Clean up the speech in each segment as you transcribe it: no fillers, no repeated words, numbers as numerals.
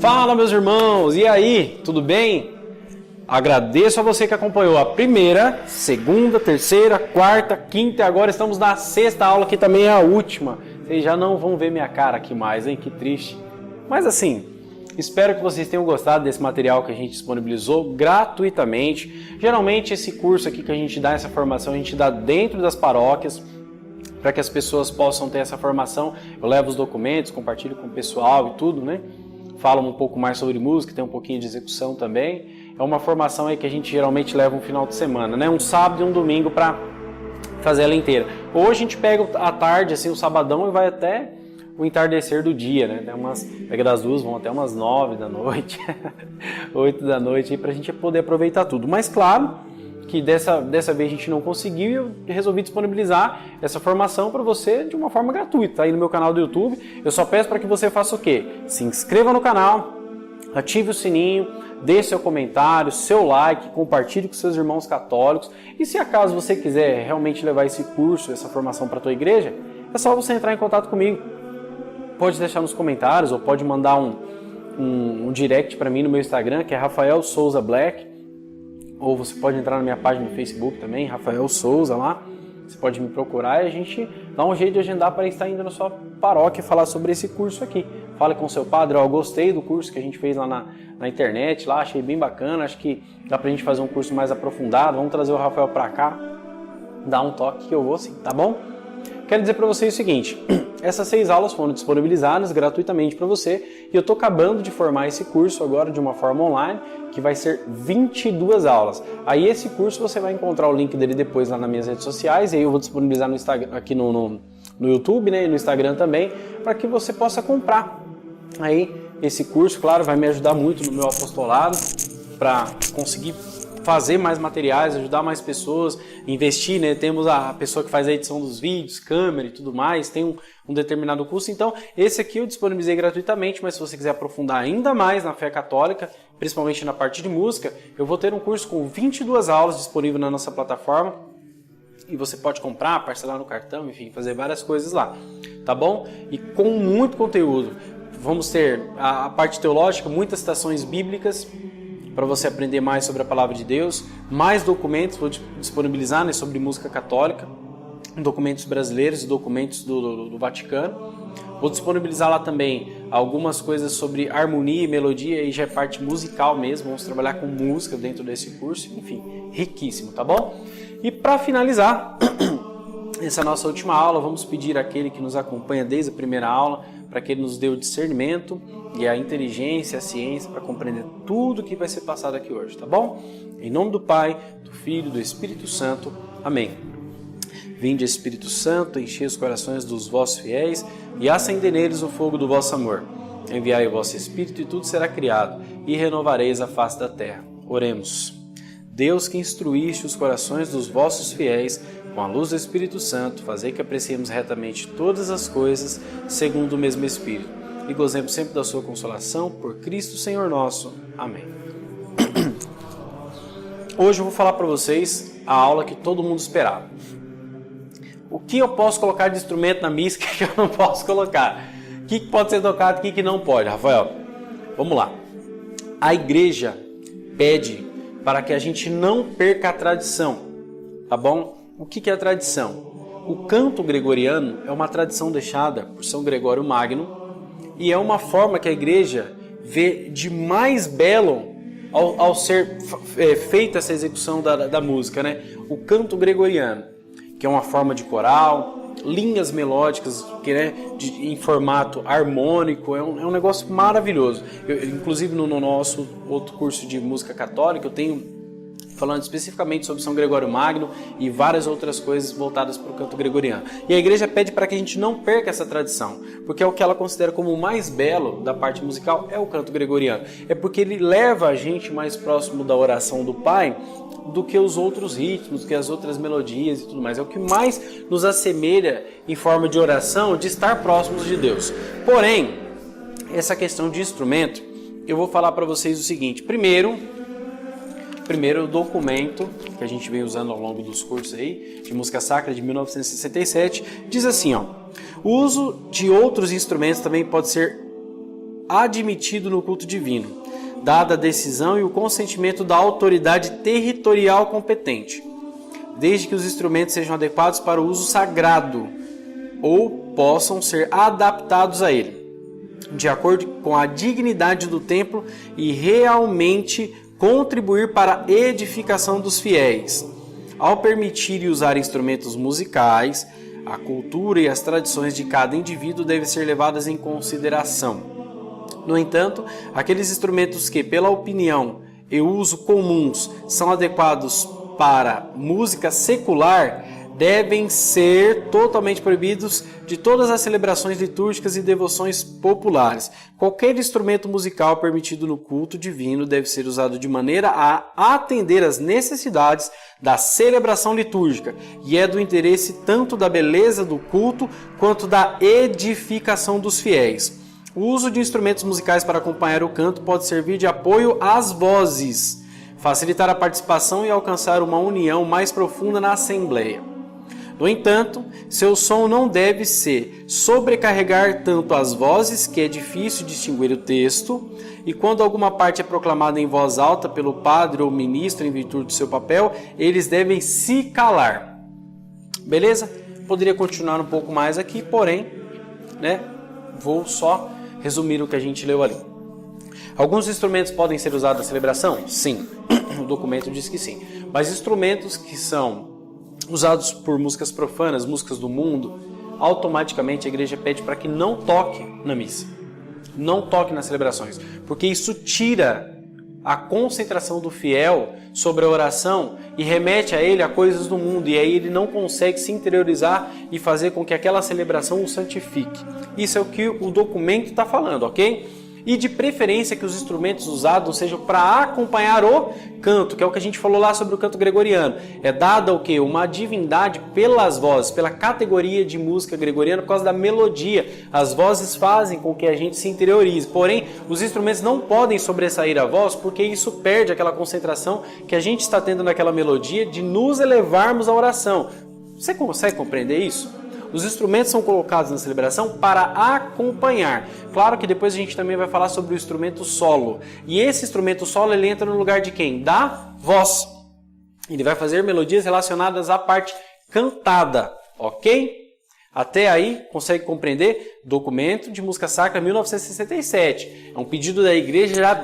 Fala, meus irmãos, e aí, tudo bem? Agradeço a você que acompanhou a primeira, segunda, terceira, quarta, quinta e agora estamos na sexta aula, que também é a última. Vocês já não vão ver minha cara aqui mais, hein? Que triste. Mas assim, espero que vocês tenham gostado desse material que a gente disponibilizou gratuitamente. Geralmente esse curso aqui que a gente dá, essa formação, a gente dá dentro das paróquias, para que as pessoas possam ter essa formação. Eu levo os documentos, compartilho com o pessoal e tudo, né? Falo um pouco mais sobre música, tem um pouquinho de execução também. É uma formação aí que a gente geralmente leva um final de semana, né? Um sábado e um domingo para fazer ela inteira. Hoje a gente pega à tarde, assim, o sabadão e vai até o entardecer do dia, né? Pega das 2, vão até umas 9 da noite, 8 da noite, aí pra gente poder aproveitar tudo. Mas claro que dessa vez a gente não conseguiu e eu resolvi disponibilizar essa formação para você de uma forma gratuita. Aí no meu canal do YouTube, eu só peço para que você faça o quê? Se inscreva no canal, ative o sininho, dê seu comentário, seu like, compartilhe com seus irmãos católicos. E se acaso você quiser realmente levar esse curso, essa formação para a tua igreja, é só você entrar em contato comigo. Pode deixar nos comentários ou pode mandar um direct para mim no meu Instagram, que é Rafael Souza Black. Ou você pode entrar na minha página no Facebook também, Rafael Souza lá. Você pode me procurar e a gente dá um jeito de agendar para estar indo na sua paróquia falar sobre esse curso aqui. Fale com o seu padre, ó, gostei do curso que a gente fez lá na internet, lá achei bem bacana, acho que dá pra gente fazer um curso mais aprofundado, vamos trazer o Rafael para cá, dá um toque que eu vou sim, tá bom? Quero dizer para vocês o seguinte, essas 6 aulas foram disponibilizadas gratuitamente para você e eu estou acabando de formar esse curso agora de uma forma online, que vai ser 22 aulas. Aí esse curso você vai encontrar o link dele depois lá nas minhas redes sociais e aí eu vou disponibilizar no Instagram, aqui no YouTube, né, e no Instagram também, para que você possa comprar. Aí esse curso, claro, vai me ajudar muito no meu apostolado para conseguir fazer mais materiais, ajudar mais pessoas, investir, né? Temos a pessoa que faz a edição dos vídeos, câmera e tudo mais, tem um determinado custo. Então, esse aqui eu disponibilizei gratuitamente, mas se você quiser aprofundar ainda mais na fé católica, principalmente na parte de música, eu vou ter um curso com 22 aulas disponível na nossa plataforma e você pode comprar, parcelar no cartão, enfim, fazer várias coisas lá, tá bom? E com muito conteúdo. Vamos ter a parte teológica, muitas citações bíblicas, para você aprender mais sobre a Palavra de Deus, mais documentos, vou disponibilizar, né, sobre música católica, documentos brasileiros e documentos do Vaticano. Vou disponibilizar lá também algumas coisas sobre harmonia e melodia, e já é parte musical mesmo, vamos trabalhar com música dentro desse curso, enfim, riquíssimo, tá bom? E para finalizar essa nossa última aula, vamos pedir àquele que nos acompanha desde a primeira aula, para que ele nos dê o discernimento e a inteligência, a ciência para compreender tudo que vai ser passado aqui hoje, tá bom? Em nome do Pai, do Filho e do Espírito Santo. Amém. Vinde, Espírito Santo, enchei os corações dos vossos fiéis e acendei neles o fogo do vosso amor. Enviai o vosso Espírito e tudo será criado e renovareis a face da terra. Oremos. Deus que instruíste os corações dos vossos fiéis com a luz do Espírito Santo, fazei que apreciemos retamente todas as coisas segundo o mesmo Espírito e gozemos sempre da sua consolação por Cristo Senhor nosso. Amém. Hoje eu vou falar para vocês a aula que todo mundo esperava. O que eu posso colocar de instrumento na missa, o que eu não posso colocar? O que pode ser tocado, o que não pode? Rafael, vamos lá. A igreja pede para que a gente não perca a tradição, tá bom? O que é a tradição? O canto gregoriano é uma tradição deixada por São Gregório Magno e é uma forma que a igreja vê de mais belo ao ser feita essa execução da música, né? O canto gregoriano, que é uma forma de coral, linhas melódicas que, né, em formato harmônico, é um negócio maravilhoso. Inclusive no nosso outro curso de música católica eu tenho falando especificamente sobre São Gregório Magno e várias outras coisas voltadas para o canto gregoriano. E a igreja pede para que a gente não perca essa tradição, porque é o que ela considera como o mais belo da parte musical é o canto gregoriano. É porque ele leva a gente mais próximo da oração do Pai do que os outros ritmos, do que as outras melodias e tudo mais. É o que mais nos assemelha em forma de oração, de estar próximos de Deus. Porém, essa questão de instrumento, eu vou falar para vocês o seguinte. Primeiro, o documento que a gente vem usando ao longo dos cursos aí, de música sacra de 1967, diz assim, ó: o uso de outros instrumentos também pode ser admitido no culto divino, dada a decisão e o consentimento da autoridade territorial competente, desde que os instrumentos sejam adequados para o uso sagrado ou possam ser adaptados a ele, de acordo com a dignidade do templo e realmente contribuir para a edificação dos fiéis. Ao permitir e usar instrumentos musicais, a cultura e as tradições de cada indivíduo devem ser levadas em consideração. No entanto, aqueles instrumentos que, pela opinião e uso comuns, são adequados para música secular, devem ser totalmente proibidos de todas as celebrações litúrgicas e devoções populares. Qualquer instrumento musical permitido no culto divino deve ser usado de maneira a atender às necessidades da celebração litúrgica e é do interesse tanto da beleza do culto quanto da edificação dos fiéis. O uso de instrumentos musicais para acompanhar o canto pode servir de apoio às vozes, facilitar a participação e alcançar uma união mais profunda na assembleia. No entanto, seu som não deve sobrecarregar tanto as vozes que é difícil distinguir o texto, e quando alguma parte é proclamada em voz alta pelo padre ou ministro em virtude do seu papel, eles devem se calar. Beleza? Poderia continuar um pouco mais aqui, porém, vou só resumir o que a gente leu ali. Alguns instrumentos podem ser usados na celebração? Sim, o documento diz que sim. Mas instrumentos que são usados por músicas profanas, músicas do mundo, automaticamente a igreja pede para que não toque na missa, não toque nas celebrações, porque isso tira a concentração do fiel sobre a oração e remete a ele a coisas do mundo, e aí ele não consegue se interiorizar e fazer com que aquela celebração o santifique. Isso é o que o documento está falando, ok? E de preferência que os instrumentos usados sejam para acompanhar o canto, que é o que a gente falou lá sobre o canto gregoriano. É dada o quê? Uma divindade pelas vozes, pela categoria de música gregoriana, por causa da melodia. As vozes fazem com que a gente se interiorize. Porém, os instrumentos não podem sobressair a voz, porque isso perde aquela concentração que a gente está tendo naquela melodia de nos elevarmos à oração. Você consegue compreender isso? Os instrumentos são colocados na celebração para acompanhar. Claro que depois a gente também vai falar sobre o instrumento solo. E esse instrumento solo, ele entra no lugar de quem? Da voz. Ele vai fazer melodias relacionadas à parte cantada, ok? Até aí, consegue compreender? Documento de música sacra 1967. É um pedido da igreja já,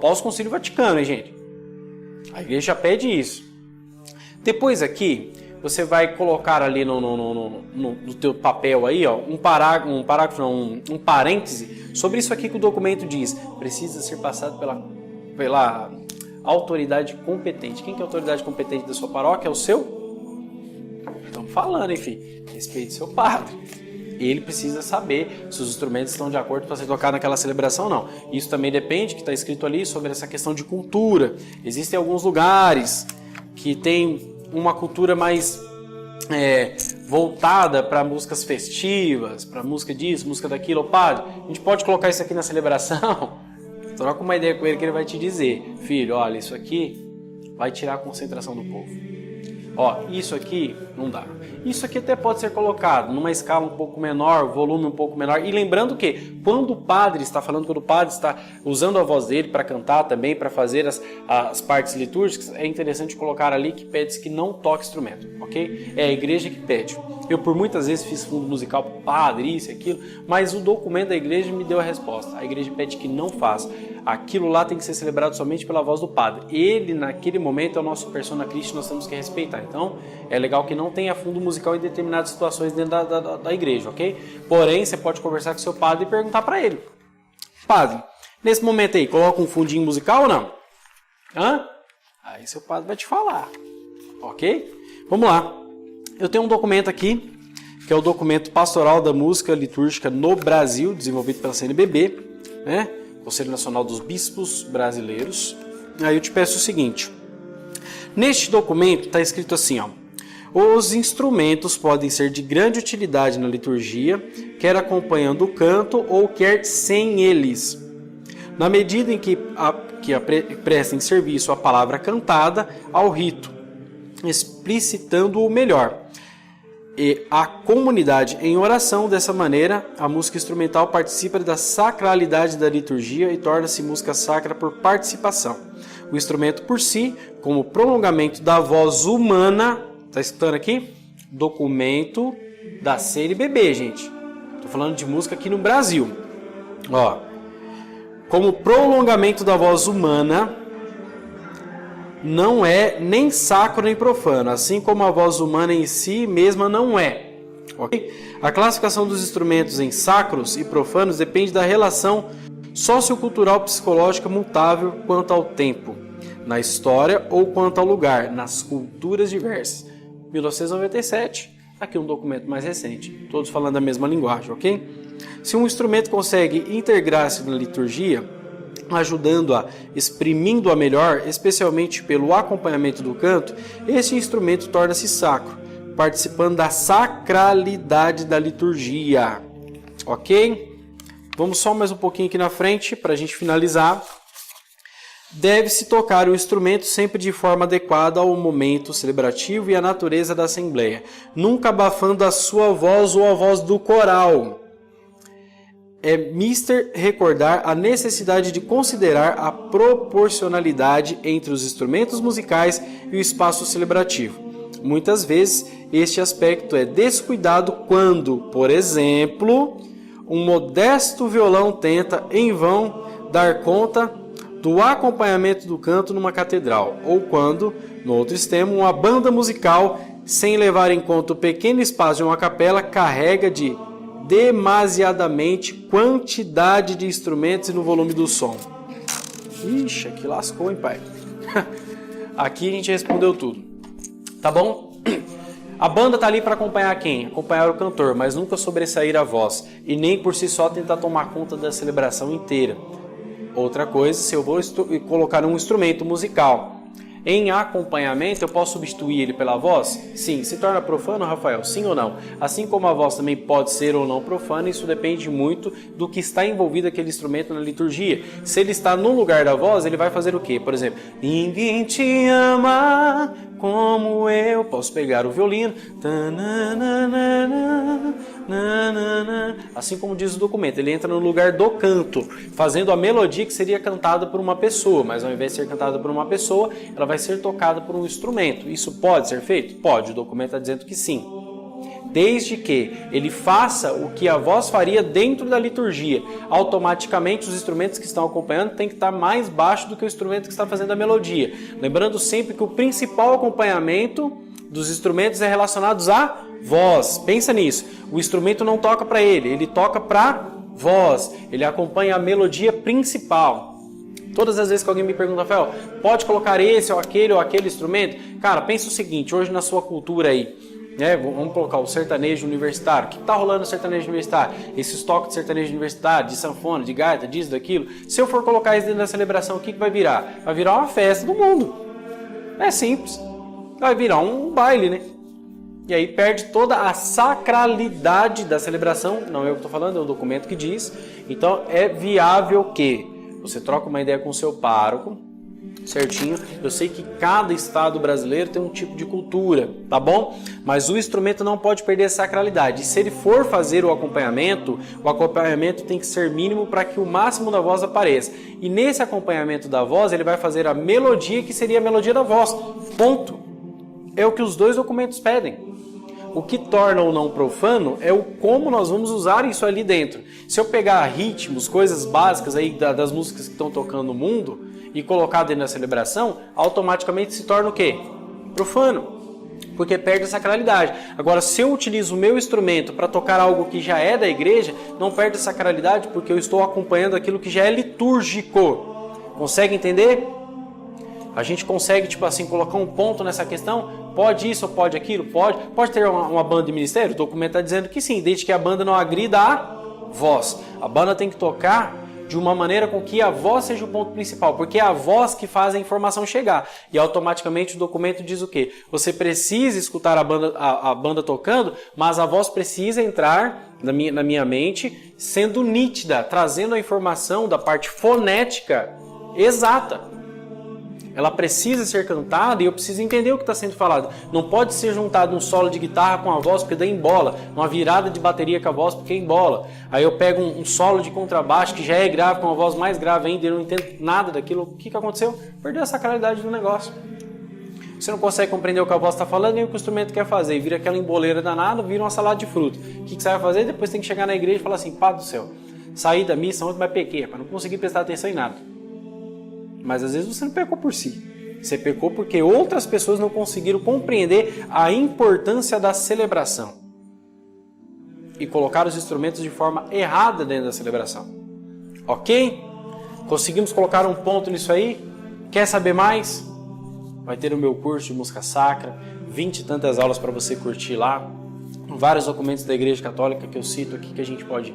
pós-concílio Vaticano, hein, gente? A igreja já pede isso. Depois aqui, você vai colocar ali no teu papel aí, um parêntese sobre isso aqui que o documento diz. Precisa ser passado pela autoridade competente. Quem que é a autoridade competente da sua paróquia? É o seu? Estamos falando, enfim. Respeite seu padre. Ele precisa saber se os instrumentos estão de acordo para você tocar naquela celebração ou não. Isso também depende, que está escrito ali sobre essa questão de cultura. Existem alguns lugares que tem uma cultura mais voltada para músicas festivas, para música disso, música daquilo. Padre, a gente pode colocar isso aqui na celebração? Troca uma ideia com ele que ele vai te dizer: filho, olha, isso aqui vai tirar a concentração do povo. Isso aqui não dá. Isso aqui até pode ser colocado numa escala um pouco menor, volume um pouco menor. E lembrando que quando o padre está usando a voz dele para cantar também, para fazer as partes litúrgicas, é interessante colocar ali que pede-se que não toque instrumento, ok? É a igreja que pede. Eu por muitas vezes fiz fundo musical para o padre, isso e aquilo, mas o documento da igreja me deu a resposta. A igreja pede que não faça. Aquilo lá tem que ser celebrado somente pela voz do padre. Ele, naquele momento, é o nosso persona Christi, nós temos que respeitar. Então, é legal que não tenha fundo musical em determinadas situações dentro da igreja, ok? Porém, você pode conversar com seu padre e perguntar para ele: padre, nesse momento aí, coloca um fundinho musical ou não? Aí seu padre vai te falar, ok? Vamos lá. Eu tenho um documento aqui, que é o documento pastoral da música litúrgica no Brasil, desenvolvido pela CNBB, Conselho Nacional dos Bispos Brasileiros. Aí eu te peço o seguinte: neste documento está escrito assim, os instrumentos podem ser de grande utilidade na liturgia, quer acompanhando o canto ou quer sem eles, na medida em que prestem serviço à palavra cantada ao rito, explicitando-o melhor. e a comunidade em oração. Dessa maneira, a música instrumental participa da sacralidade da liturgia e torna-se música sacra por participação. O instrumento por si, como prolongamento da voz humana, está escutando aqui? Documento da CNBB, gente. Estou falando de música aqui no Brasil. Ó, como prolongamento da voz humana, não é nem sacro nem profano, assim como a voz humana em si mesma não é. Okay? A classificação dos instrumentos em sacros e profanos depende da relação sociocultural psicológica mutável quanto ao tempo, na história ou quanto ao lugar, nas culturas diversas. 1997, aqui um documento mais recente, todos falando a mesma linguagem, ok? Se um instrumento consegue integrar-se na liturgia, ajudando-a, exprimindo-a melhor, especialmente pelo acompanhamento do canto, este instrumento torna-se sacro, participando da sacralidade da liturgia. Ok? Vamos só mais um pouquinho aqui na frente para a gente finalizar. Deve-se tocar o instrumento sempre de forma adequada ao momento celebrativo e à natureza da assembleia, nunca abafando a sua voz ou a voz do coral. É mister recordar a necessidade de considerar a proporcionalidade entre os instrumentos musicais e o espaço celebrativo. Muitas vezes, este aspecto é descuidado quando, por exemplo, um modesto violão tenta, em vão, dar conta do acompanhamento do canto numa catedral, ou quando, no outro extremo, uma banda musical, sem levar em conta o pequeno espaço de uma capela, carrega de demasiadamente quantidade de instrumentos e no volume do som. Ixi, aqui lascou, hein, pai? Aqui a gente respondeu tudo. Tá bom? A banda tá ali para acompanhar quem? Acompanhar o cantor, mas nunca sobressair a voz. E nem por si só tentar tomar conta da celebração inteira. Outra coisa, se eu vou colocar um instrumento musical em acompanhamento, eu posso substituir ele pela voz? Sim. Se torna profano, Rafael? Sim ou não? Assim como a voz também pode ser ou não profana, isso depende muito do que está envolvido aquele instrumento na liturgia. Se ele está no lugar da voz, ele vai fazer o quê? Por exemplo, ninguém te ama como eu. Posso pegar o violino. Assim como diz o documento, ele entra no lugar do canto, fazendo a melodia que seria cantada por uma pessoa, mas ao invés de ser cantada por uma pessoa, ela vai ser tocada por um instrumento. Isso pode ser feito? Pode, o documento está dizendo que sim. Desde que ele faça o que a voz faria dentro da liturgia. Automaticamente os instrumentos que estão acompanhando têm que estar mais baixo do que o instrumento que está fazendo a melodia. Lembrando sempre que o principal acompanhamento dos instrumentos é relacionado à voz. Pensa nisso. O instrumento não toca para ele, ele toca para voz. Ele acompanha a melodia principal. Todas as vezes que alguém me pergunta, Rafael, pode colocar esse ou aquele instrumento? Cara, pensa o seguinte, hoje na sua cultura aí, né, vamos colocar o sertanejo universitário. O que está rolando no sertanejo universitário? Esses toques de sertanejo universitário, de sanfona, de gaita, disso, daquilo. Se eu for colocar isso dentro da celebração, o que vai virar? Vai virar uma festa do mundo. É simples. Vai virar um baile, né? E aí perde toda a sacralidade da celebração. Não é eu que estou falando, é o documento que diz. Então é viável que você troca uma ideia com o seu pároco, certinho. Eu sei que cada estado brasileiro tem um tipo de cultura, tá bom? Mas o instrumento não pode perder a sacralidade. E se ele for fazer o acompanhamento tem que ser mínimo para que o máximo da voz apareça. E nesse acompanhamento da voz, ele vai fazer a melodia que seria a melodia da voz. Ponto. É o que os dois documentos pedem. O que torna ou não profano é o como nós vamos usar isso ali dentro. Se eu pegar ritmos, coisas básicas aí das músicas que estão tocando no mundo e colocar dentro da celebração, automaticamente se torna o quê? Profano. Porque perde a sacralidade. Agora, se eu utilizo o meu instrumento para tocar algo que já é da igreja, não perde a sacralidade porque eu estou acompanhando aquilo que já é litúrgico. Consegue entender? A gente consegue, tipo assim, colocar um ponto nessa questão? Pode isso ou pode aquilo? Pode. Pode ter uma banda de ministério? O documento está dizendo que sim, desde que a banda não agrida a voz. A banda tem que tocar de uma maneira com que a voz seja o ponto principal, porque é a voz que faz a informação chegar. E automaticamente o documento diz o quê? Você precisa escutar a banda tocando, mas a voz precisa entrar na minha mente sendo nítida, trazendo a informação da parte fonética exata. ela precisa ser cantada e eu preciso entender o que está sendo falado. Não pode ser juntado um solo de guitarra com a voz, porque daí embola. Uma virada de bateria com a voz, porque embola. Aí eu pego um solo de contrabaixo, que já é grave, com uma voz mais grave ainda, e eu não entendo nada daquilo. O que aconteceu? Perdeu a sacralidade do negócio. Você não consegue compreender o que a voz está falando nem o que o instrumento quer fazer. E vira aquela emboleira danada, vira uma salada de fruta. O que você vai fazer? Depois tem que chegar na igreja e falar assim, Pai do céu, saí da missa ontem, mas pequei, para não conseguir prestar atenção em nada. Mas às vezes você não pecou por si. Você pecou porque outras pessoas não conseguiram compreender a importância da celebração. E colocaram os instrumentos de forma errada dentro da celebração. Ok? Conseguimos colocar um ponto nisso aí? Quer saber mais? Vai ter o meu curso de música sacra, 20 e tantas aulas para você curtir lá. Vários documentos da Igreja Católica que eu cito aqui que a gente pode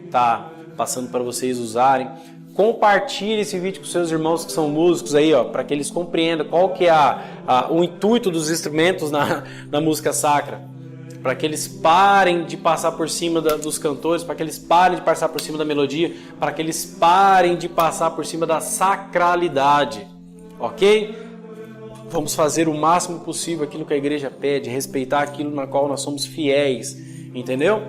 estar passando para vocês usarem. Compartilhe esse vídeo com seus irmãos que são músicos aí, ó, para que eles compreendam qual que é o intuito dos instrumentos na música sacra. Para que eles parem de passar por cima dos cantores, para que eles parem de passar por cima da melodia, para que eles parem de passar por cima da sacralidade. Ok? Vamos fazer o máximo possível aquilo que a igreja pede, respeitar aquilo na qual nós somos fiéis. Entendeu?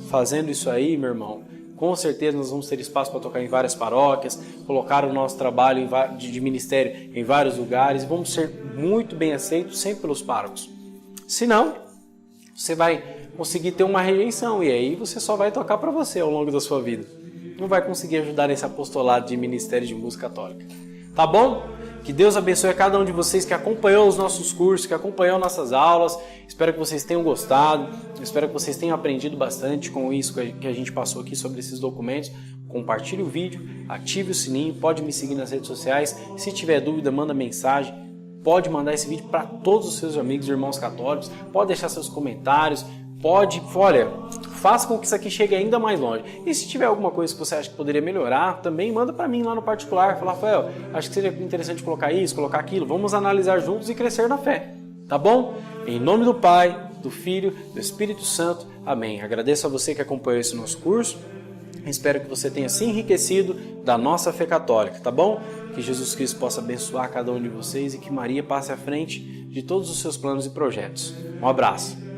Fazendo isso aí, meu irmão, com certeza nós vamos ter espaço para tocar em várias paróquias, colocar o nosso trabalho de ministério em vários lugares e vamos ser muito bem aceitos sempre pelos párocos. Se não, você vai conseguir ter uma rejeição e aí você só vai tocar para você ao longo da sua vida. Não vai conseguir ajudar nesse apostolado de ministério de música católica. Tá bom? Que Deus abençoe a cada um de vocês que acompanhou os nossos cursos, que acompanhou nossas aulas. Espero que vocês tenham gostado. Espero que vocês tenham aprendido bastante com isso que a gente passou aqui sobre esses documentos. Compartilhe o vídeo, ative o sininho, pode me seguir nas redes sociais. Se tiver dúvida, manda mensagem. Pode mandar esse vídeo para todos os seus amigos e irmãos católicos. Pode deixar seus comentários. Faça com que isso aqui chegue ainda mais longe. E se tiver alguma coisa que você acha que poderia melhorar, também manda para mim lá no particular. Fala, Rafael, acho que seria interessante colocar isso, colocar aquilo. Vamos analisar juntos e crescer na fé. Tá bom? Em nome do Pai, do Filho, do Espírito Santo. Amém. Agradeço a você que acompanhou esse nosso curso. Espero que você tenha se enriquecido da nossa fé católica, tá bom? Que Jesus Cristo possa abençoar cada um de vocês e que Maria passe à frente de todos os seus planos e projetos. Um abraço.